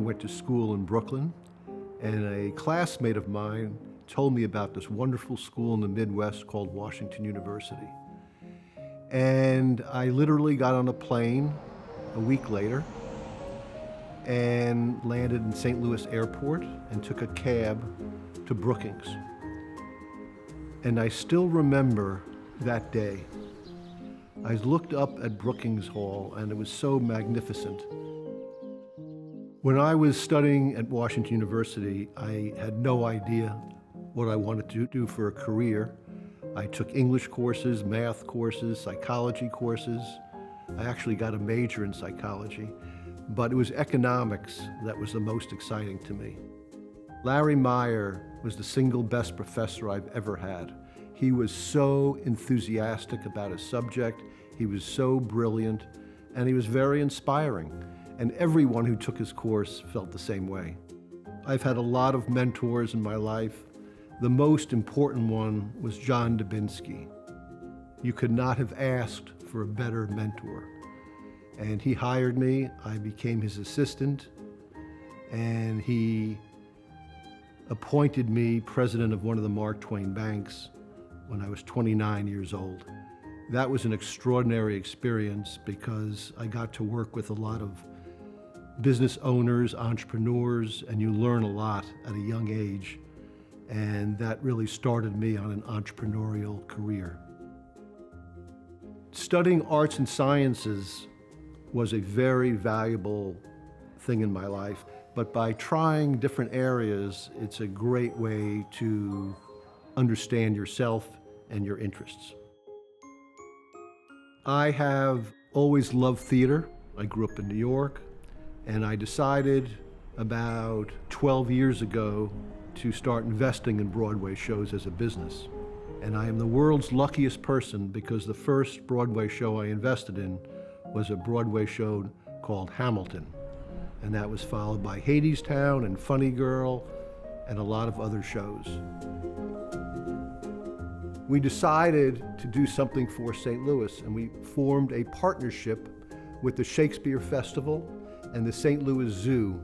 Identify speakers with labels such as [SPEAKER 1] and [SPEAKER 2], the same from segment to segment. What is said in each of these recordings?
[SPEAKER 1] went to school in Brooklyn, and a classmate of mine told me about this wonderful school in the Midwest called Washington University. And I literally got on a plane a week later and landed in St. Louis Airport and took a cab to Brookings. And I still remember that day. I looked up at Brookings Hall and it was so magnificent. When I was studying at Washington University, I had no idea what I wanted to do for a career. I took English courses, math courses, psychology courses. I actually got a major in psychology, but it was economics that was the most exciting to me. Larry Meyer was the single best professor I've ever had. He was so enthusiastic about his subject, he was so brilliant, and he was very inspiring. And everyone who took his course felt the same way. I've had a lot of mentors in my life. The most important one was John Dubinsky. You could not have asked for a better mentor. And he hired me, I became his assistant, and he appointed me president of one of the Mark Twain banks when I was 29 years old. That was an extraordinary experience because I got to work with a lot of business owners, entrepreneurs, and you learn a lot at a young age. And that really started me on an entrepreneurial career. Studying arts and sciences was a very valuable thing in my life, but by trying different areas, it's a great way to understand yourself and your interests. I have always loved theater. I grew up in New York, and I decided about 12 years ago to start investing in Broadway shows as a business. And I am the world's luckiest person because the first Broadway show I invested in was a Broadway show called Hamilton. And that was followed by Hadestown and Funny Girl and a lot of other shows. We decided to do something for St. Louis, and we formed a partnership with the Shakespeare Festival and the St. Louis Zoo.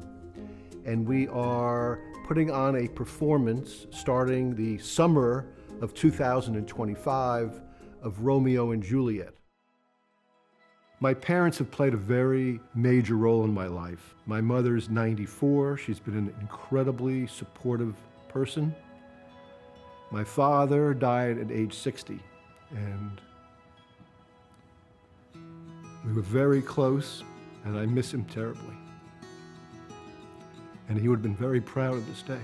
[SPEAKER 1] And we are putting on a performance starting the summer of 2025 of Romeo and Juliet. My parents have played a very major role in my life. My mother's 94. She's been an incredibly supportive person. My father died at age 60, and we were very close, and I miss him terribly. And he would have been very proud of this day.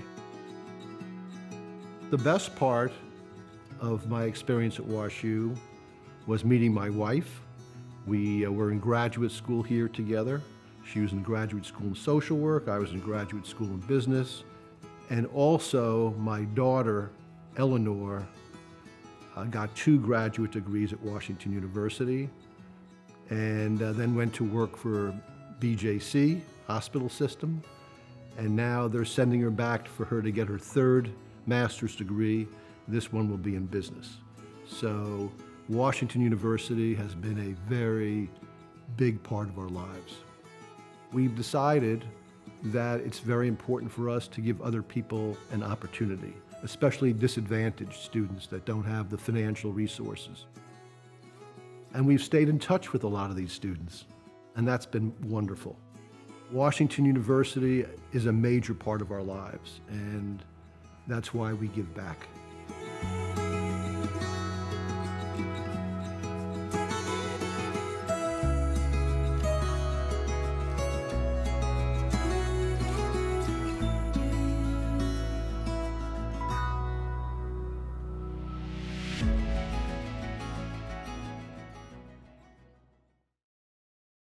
[SPEAKER 1] The best part of my experience at WashU was meeting my wife. We were in graduate school here together. She was in graduate school in social work. I was in graduate school in business. And also my daughter, Eleanor, got 2 graduate degrees at Washington University, and then went to work for BJC hospital system. And now they're sending her back for her to get her 3rd master's degree. This one will be in business. So Washington University has been a very big part of our lives. We've decided that it's very important for us to give other people an opportunity, especially disadvantaged students that don't have the financial resources. And we've stayed in touch with a lot of these students, and that's been wonderful. Washington University is a major part of our lives, and that's why we give back.